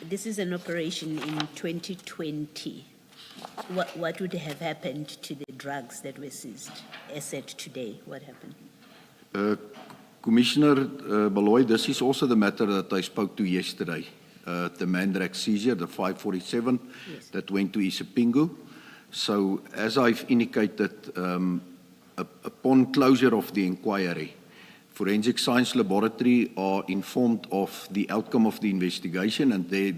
This is an operation in 2020. What would have happened to the drugs that were seized? As at today, what happened? Commissioner Baloy, this is also the matter that I spoke to yesterday. The Mandrax seizure, the 547 Yes. that went to Isipingo. So as I've indicated, upon closure of the inquiry, Forensic Science Laboratory are informed of the outcome of the investigation, and they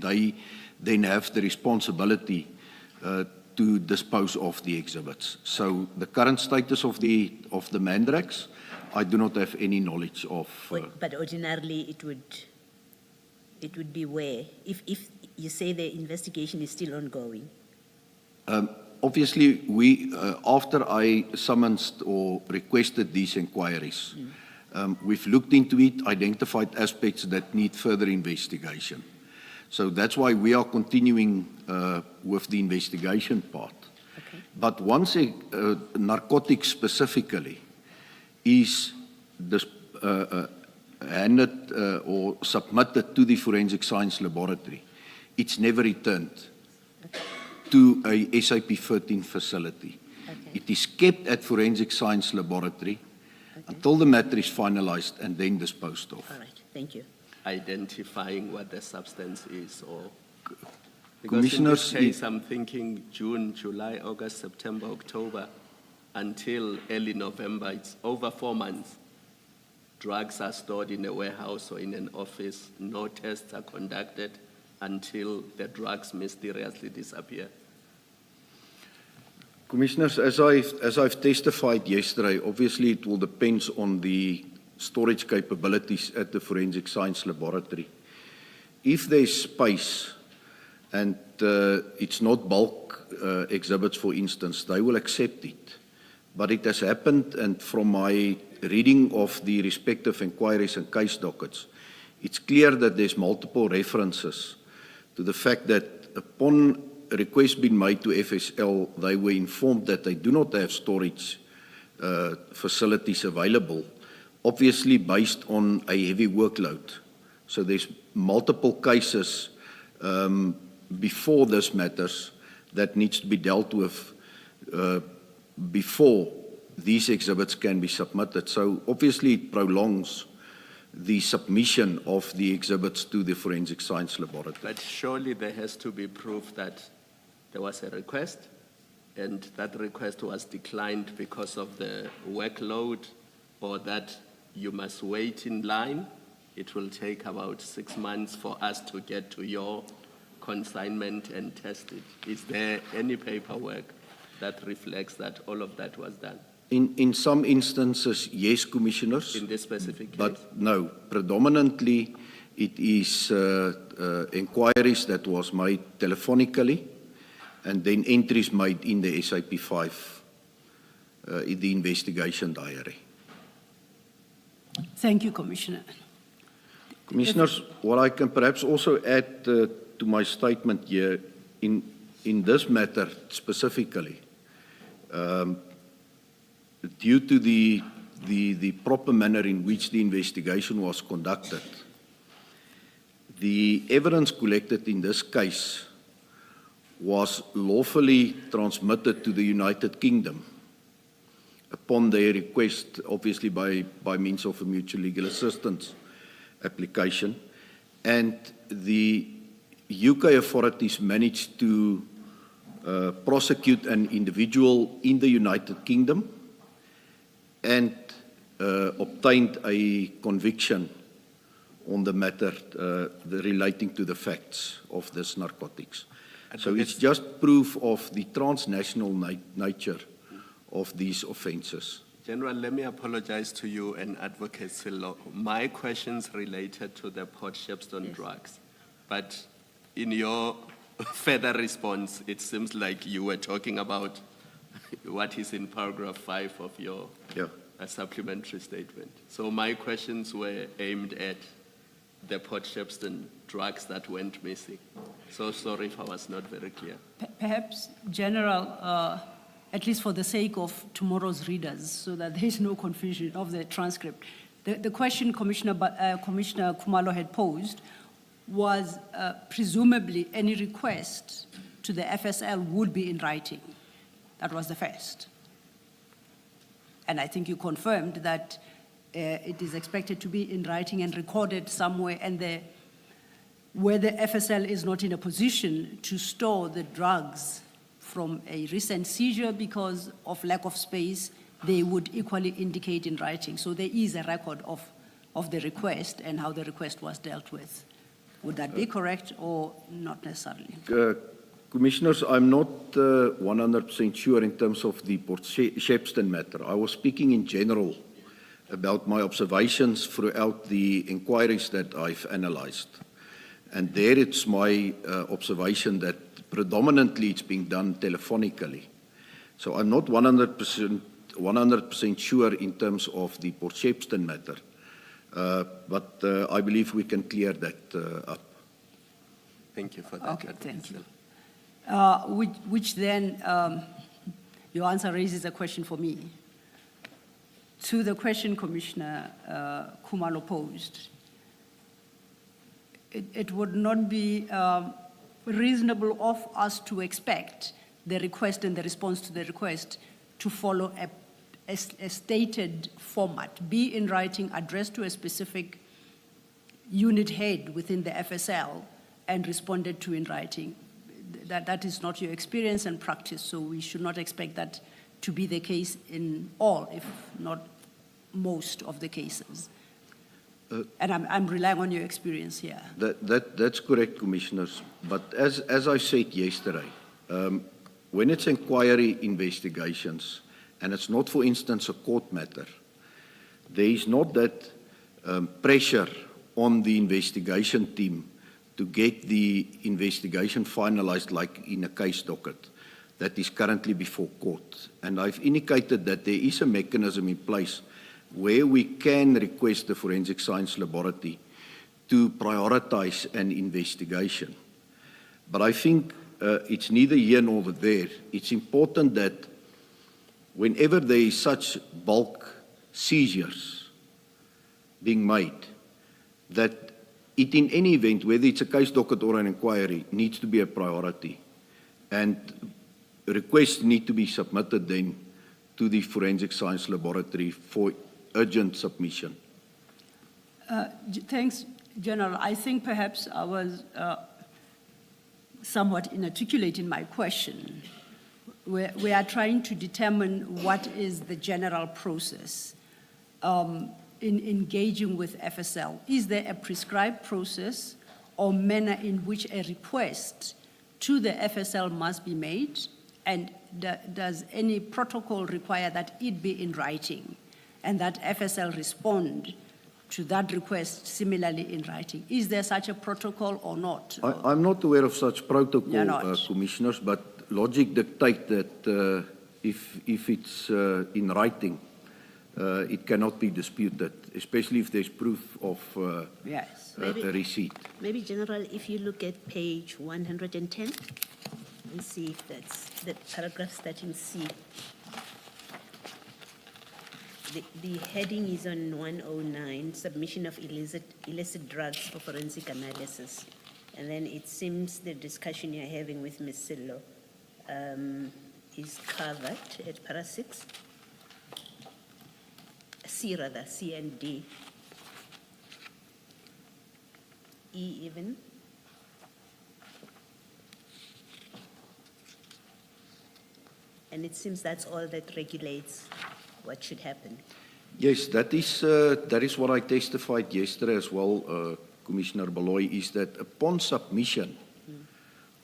then have the responsibility to dispose of the exhibits. So the current status of the Mandrax, I do not have any knowledge of. But ordinarily, it would be where? If you say the investigation is still ongoing. Obviously, after I summoned or requested these inquiries, we've looked into it, identified aspects that need further investigation. So that's why we are continuing with the investigation part. Okay. But once narcotics specifically is handed or submitted to the Forensic Science Laboratory, it's never returned to a SAP 13 facility. Okay. It is kept at Forensic Science Laboratory until the matter is finalized and then disposed of. All right, thank you. Identifying what the substance is, or because Commissioners, in this case, I'm thinking June, July, August, September, October, until early November. It's over 4 months. Drugs are stored in a warehouse or in an office. No tests are conducted until the drugs mysteriously disappear. Commissioners, as I've testified yesterday, obviously it will depend on the storage capabilities at the Forensic Science Laboratory. If there's space and it's not bulk exhibits, for instance, they will accept it. But it has happened, and from my reading of the respective inquiries and case dockets, it's clear that there's multiple references to the fact that upon a request being made to FSL, they were informed that they do not have storage facilities available, obviously based on a heavy workload. So there's multiple cases before this matters that needs to be dealt with before these exhibits can be submitted. So obviously it prolongs the submission of the exhibits to the Forensic Science Laboratory. But surely there has to be proof that there was a request and that request was declined because of the workload, or that you must wait in line. It will take about 6 months for us to get to your consignment and test it. Is there any paperwork that reflects that all of that was done? In some instances, yes, Commissioners. In this specific case? But no, predominantly it is inquiries that was made telephonically and then entries made in the SAP-5, in the investigation diary. Thank you, Commissioner. Commissioners, what I can perhaps also add to my statement here, in this matter specifically, due to the proper manner in which the investigation was conducted, the evidence collected in this case was lawfully transmitted to the United Kingdom upon their request, obviously by means of a mutual legal assistance application. And the UK authorities managed to prosecute an individual in the United Kingdom and obtained a conviction on the matter relating to the facts of this narcotics. So it's just proof of the transnational nature of these offences. General, let me apologize to you and Advocate Sello. My questions related to the Port Shepstone drugs, but in your further response, it seems like you were talking about what is in paragraph 5 of your supplementary statement. So my questions were aimed at the Port Shepstone drugs that went missing. So sorry if I was not very clear. Perhaps, General, at least for the sake of tomorrow's readers, so that there is no confusion of the transcript, the question Commissioner Khumalo had posed was presumably any request to the FSL would be in writing. That was the first. And I think you confirmed that it is expected to be in writing and recorded somewhere, and where the FSL is not in a position to store the drugs from a recent seizure because of lack of space, they would equally indicate in writing. So there is a record of the request and how the request was dealt with. Would that be correct or not necessarily? Commissioners, I'm not 100% sure in terms of the Port Shepstone matter. I was speaking in general about my observations throughout the inquiries that I've analyzed. And there it's my observation that predominantly it's being done telephonically. So I'm not 100% sure in terms of the Port Shepstone matter. But I believe we can clear that up. Thank you for that. Okay, Advocate thank you. Sello. Which then, your answer raises a question for me. To the question Commissioner Khumalo posed, it would not be reasonable of us to expect the request and the response to the request to follow a stated format, be in writing, addressed to a specific unit head within the FSL and responded to in writing. That is not your experience and practice, so we should not expect that to be the case in all, if not most of the cases. And I'm relying on your experience here. That's correct, Commissioners. But as I said yesterday, when it's inquiry investigations, and it's not, for instance, a court matter, there is not that pressure on the investigation team to get the investigation finalized like in a case docket that is currently before court. And I've indicated that there is a mechanism in place where we can request the Forensic Science Laboratory to prioritize an investigation. But I think it's neither here nor there. It's important that whenever there is such bulk seizures being made, that it in any event, whether it's a case docket or an inquiry, needs to be a priority. And requests need to be submitted then to the Forensic Science Laboratory for urgent submission. Thanks, General. I think perhaps I was somewhat inarticulate in my question. We are trying to determine what is the general process in engaging with FSL. Is there a prescribed process or manner in which a request to the FSL must be made? And does any protocol require that it be in writing and that FSL respond to that request similarly in writing? Is there such a protocol or not? I'm not aware of such protocol, You're not. Commissioners, but logic dictates that if it's in writing, it cannot be disputed, especially if there's proof of Yes. a receipt. Maybe, General, if you look at page 110, and see if that's the paragraph starting C. The heading is on 109, submission of illicit drugs for forensic analysis. And then it seems the discussion you're having with Ms. Sello is covered at para 6. C rather, C and D. E even. And it seems that's all that regulates what should happen. Yes, that is what I testified yesterday as well, Commissioner Baloyi, is that upon submission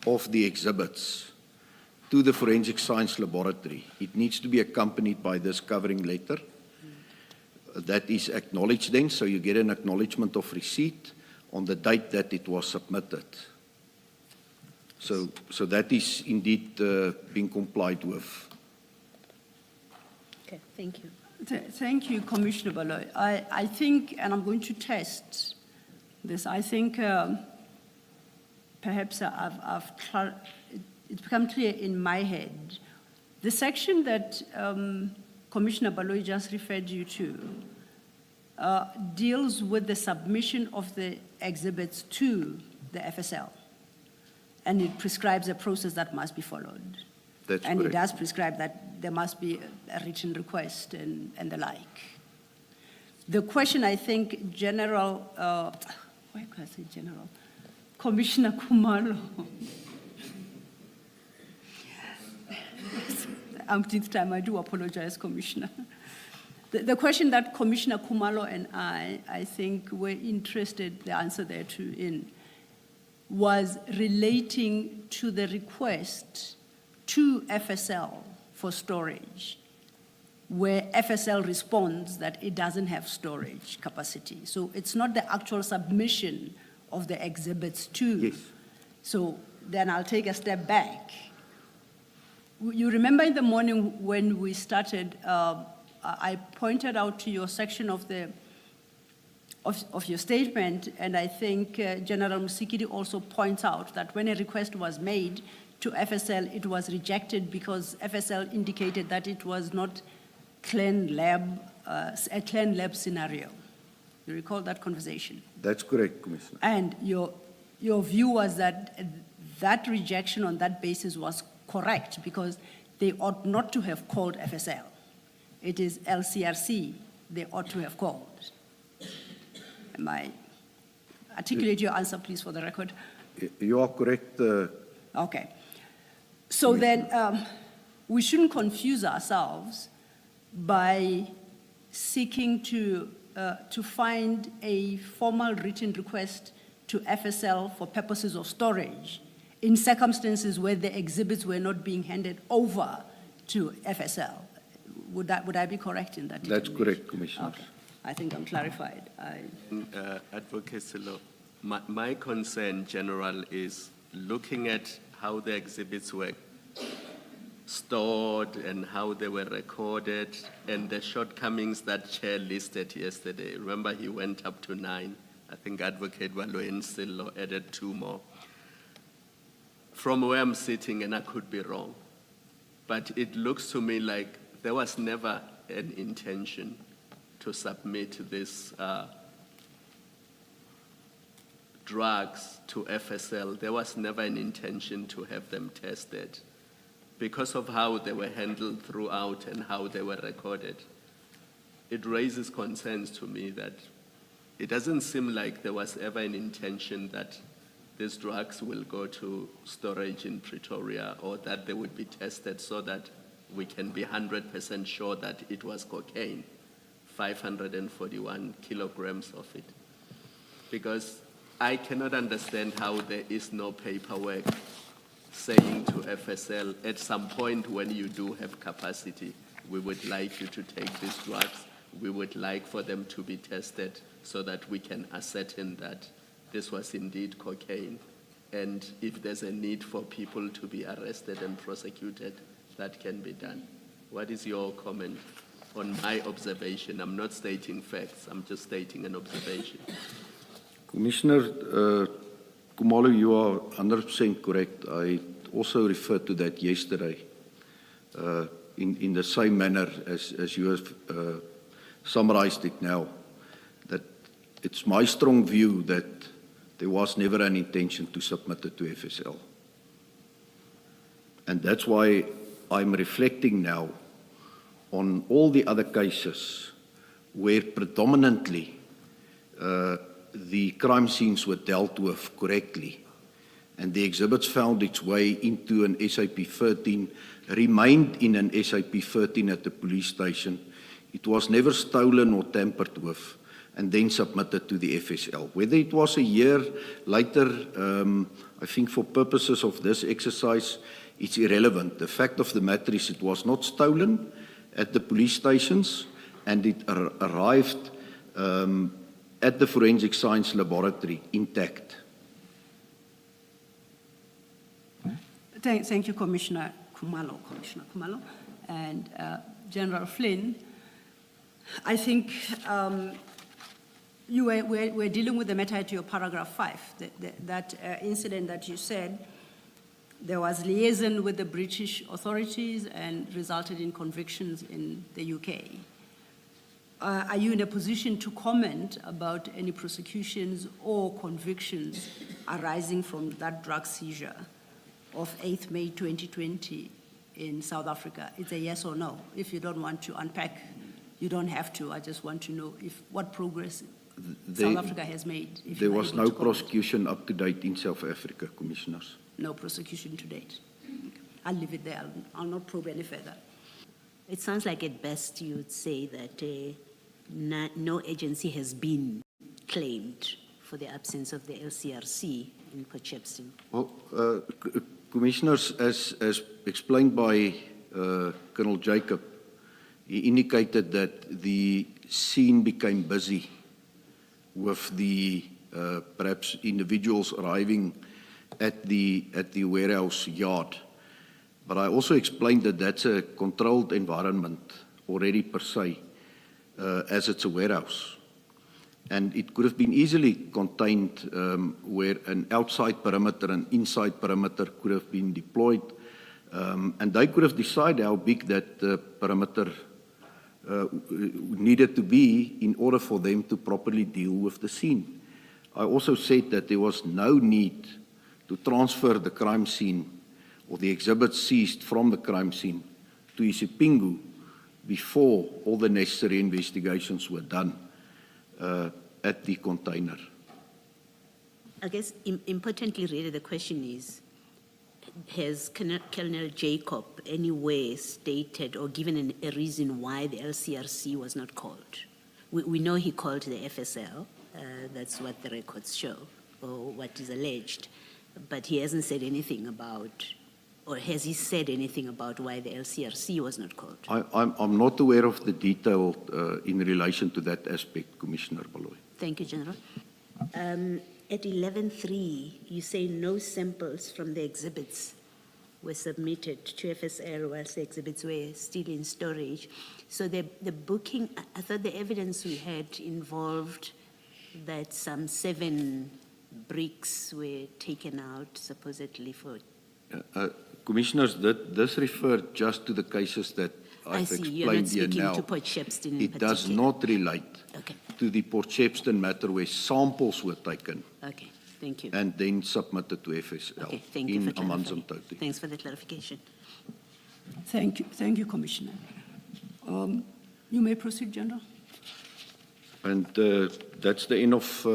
of the exhibits to the Forensic Science Laboratory, it needs to be accompanied by this covering letter. That is acknowledged then, so you get an acknowledgement of receipt on the date that it was submitted. So that is indeed being complied with. Okay, thank you. Thank you, Commissioner Baloyi. I think, and I'm going to test this, I think perhaps it's become clear in my head. The section that Commissioner Baloyi just referred you to deals with the submission of the exhibits to the FSL. And it prescribes a process that must be followed. That's And it correct. does prescribe that there must be a written request and the like. The question, I think, General, why could I say General? Commissioner Khumalo. Umpteenth time, I do apologize, Commissioner. The question that Commissioner Khumalo and I think, were interested, the answer there too, in, was relating to the request to FSL for storage, where FSL responds that it doesn't have storage capacity. So it's not the actual submission of the exhibits to. Yes. So then I'll take a step back. You remember in the morning when we started, I pointed out to your section of your statement, and I think General Musikidi also points out that when a request was made to FSL, it was rejected because FSL indicated that it was not a clean lab scenario. You recall that conversation? That's correct, Commissioner. And your view was that that rejection on that basis was correct because they ought not to have called FSL. It is LCRC they ought to have called. Articulate your answer, please, for the record. You are correct. Okay. So then we shouldn't confuse ourselves by seeking to find a formal written request to FSL for purposes of storage in circumstances where the exhibits were not being handed over to FSL. Would I be correct in that? That's determination? correct, Commissioner. Okay. I think I'm clarified. Advocate Silo, my concern, General, is looking at how the exhibits were stored and how they were recorded and the shortcomings that Chair listed yesterday. Remember, he went up to 9. I think Advocate Waloen Silo added 2 more. From where I'm sitting, and I could be wrong, but it looks to me like there was never an intention to submit these drugs to FSL. There was never an intention to have them tested because of how they were handled throughout and how they were recorded. It raises concerns to me that it doesn't seem like there was ever an intention that these drugs will go to storage in Pretoria or that they would be tested so that we can be 100% sure that it was cocaine, 541 kilograms of it. Because I cannot understand how there is no paperwork saying to FSL, at some point when you do have capacity, we would like you to take these drugs. We would like for them to be tested so that we can ascertain that this was indeed cocaine. And if there's a need for people to be arrested and prosecuted, that can be done. What is your comment on my observation? I'm not stating facts, I'm just stating an observation. Commissioner Khumalo, you are 100% correct. I also referred to that yesterday in the same manner as you have summarized it now, that it's my strong view that there was never an intention to submit it to FSL. And that's why I'm reflecting now on all the other cases where predominantly the crime scenes were dealt with correctly and the exhibits found its way into an SAP 13, remained in an SAP 13 at the police station. It was never stolen or tampered with and then submitted to the FSL. Whether it was a year later, I think for purposes of this exercise, it's irrelevant. The fact of the matter is it was not stolen at the police stations and it arrived at the Forensic Science Laboratory intact. Thank you, Commissioner Khumalo. And General Flynn, I think we're dealing with the matter at your paragraph 5, that incident that you said there was liaison with the British authorities and resulted in convictions in the UK. Are you in a position to comment about any prosecutions or convictions arising from that drug seizure of 8th May 2020 in South Africa? It's a yes or no. If you don't want to unpack, you don't have to. I just want to know what progress South Africa has made. If There you are was able no to comment. prosecution up to date in South Africa, Commissioners. No prosecution to date. Okay. I'll leave it there. I'll not probe any further. It sounds like at best you would say that no agency has been claimed for the absence of the LCRC in Port Shepstone. Well, Commissioners, as explained by Colonel Jacob, he indicated that the scene became busy with the perhaps individuals arriving at the warehouse yard. But I also explained that that's a controlled environment already per se, as it's a warehouse. And it could have been easily contained where an outside perimeter and inside perimeter could have been deployed. And they could have decided how big that perimeter needed to be in order for them to properly deal with the scene. I also said that there was no need to transfer the crime scene or the exhibits seized from the crime scene to Isipingu before all the necessary investigations were done at the container. I guess importantly, really, the question is, has Colonel Jacob anywhere stated or given a reason why the LCRC was not called? We know he called the FSL, that's what the records show, or what is alleged, but he hasn't said anything about, or has he said anything about why the LCRC was not called? I'm not aware of the detail in relation to that aspect, Commissioner Baloy. Thank you, General. At 11:3, you say no samples from the exhibits were submitted to FSL whilst the exhibits were still in storage. So the booking, I thought the evidence we had involved that some 7 bricks were taken out supposedly for... Commissioners, this referred just to the cases that I've see, you're not explained here speaking now. to Port Shepstone in It does particular. not relate Okay, to the Port Shepstone matter where samples were taken okay, thank you. and then submitted to FSL Okay, thank you in for clarifying. Amanzimtoti. Thanks for the clarification. Thank you, Commissioner. You may proceed, General. And that's the end of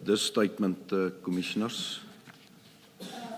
this statement, Commissioners.